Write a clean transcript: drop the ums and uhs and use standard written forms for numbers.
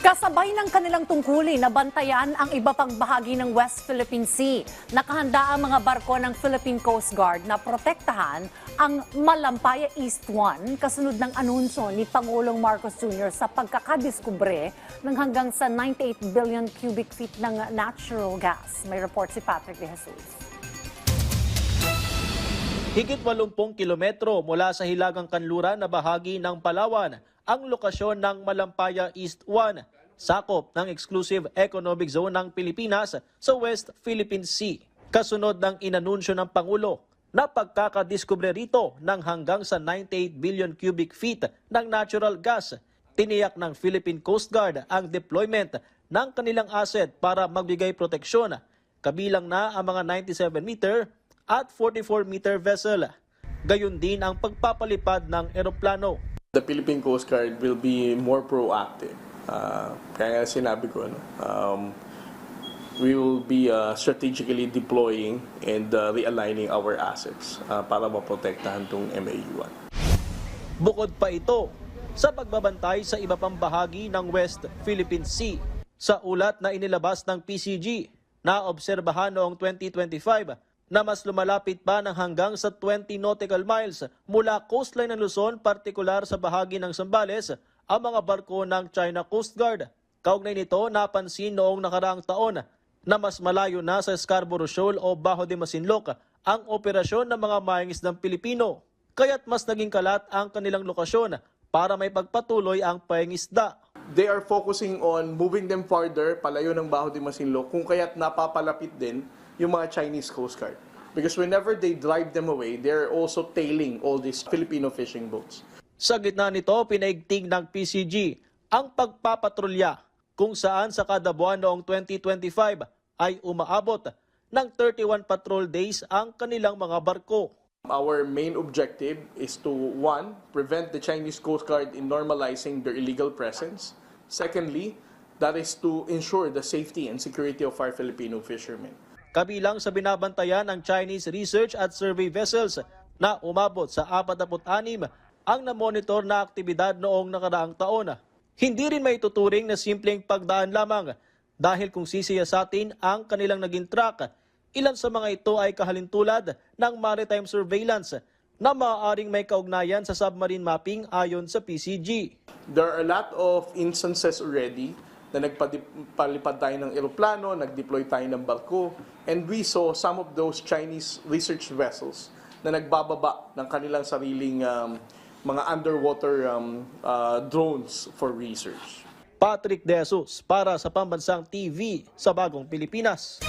Kasabay ng kanilang tungkulin na bantayan ang iba pang bahagi ng West Philippine Sea. Nakahanda ang mga barko ng Philippine Coast Guard na protektahan ang Malampaya East 1 kasunod ng anunsyo ni Pangulong Marcos Jr. sa pagkakadiskubre ng hanggang sa 98 billion cubic feet ng natural gas. May report si Patrick De Jesus. Higit 80 kilometro mula sa hilagang kanluran na bahagi ng Palawan ang lokasyon ng Malampaya East 1, sakop ng Exclusive Economic Zone ng Pilipinas sa West Philippine Sea. Kasunod ng inanunsyo ng Pangulo na pagkakadiskubre rito ng hanggang sa 98 billion cubic feet ng natural gas, tiniyak ng Philippine Coast Guard ang deployment ng kanilang asset para magbigay proteksyon, kabilang na ang mga 97-meter at 44-meter vessel. Gayon din ang pagpapalipad ng eroplano. The Philippine Coast Guard will be more proactive. Kaya sinabi ko, we will be strategically deploying and realigning our assets para maprotektahan itong MAU-1. Bukod pa ito sa pagbabantay sa iba pang bahagi ng West Philippine Sea. Sa ulat na inilabas ng PCG, naobserbahan noong 2025 na mas lumalapit pa ng hanggang sa 20 nautical miles mula coastline ng Luzon, partikular sa bahagi ng Zambales, ang mga barko ng China Coast Guard. Kaugnay nito, napansin noong nakaraang taon na mas malayo na sa Scarborough Shoal o Bajo de Masinloc ang operasyon ng mga mangingisdang Pilipino. Kaya't mas naging kalat ang kanilang lokasyon para may pagpatuloy ang pangingisda. They are focusing on moving them farther, palayo ng Bajo de Masinloc, kung kaya't napapalapit din yung mga Chinese Coast Guard. Because whenever they drive them away, they're also tailing all these Filipino fishing boats. Sa gitna nito, pinaigting ng PCG ang pagpapatrolya kung saan sa kada buwan noong 2025 ay umaabot ng 31 patrol days ang kanilang mga barko. Our main objective is to, one, prevent the Chinese Coast Guard in normalizing their illegal presence. Secondly, that is to ensure the safety and security of our Filipino fishermen. Kabilang sa binabantayan ng Chinese research at survey vessels na umabot sa 46 ang namonitor na aktibidad noong nakaraang taon. Hindi rin may tuturing na simpleng pagdaan lamang dahil kung sisiyasatin ang kanilang naging track, ilan sa mga ito ay kahalintulad ng maritime surveillance na maaaring may kaugnayan sa submarine mapping ayon sa PCG. There are a lot of instances already na nagpalipad tayo ng eroplano, nag-deploy tayo ng barko, and we saw some of those Chinese research vessels na nagbababa ng kanilang sariling mga underwater drones for research. Patrick De Jesus para sa Pambansang TV sa Bagong Pilipinas.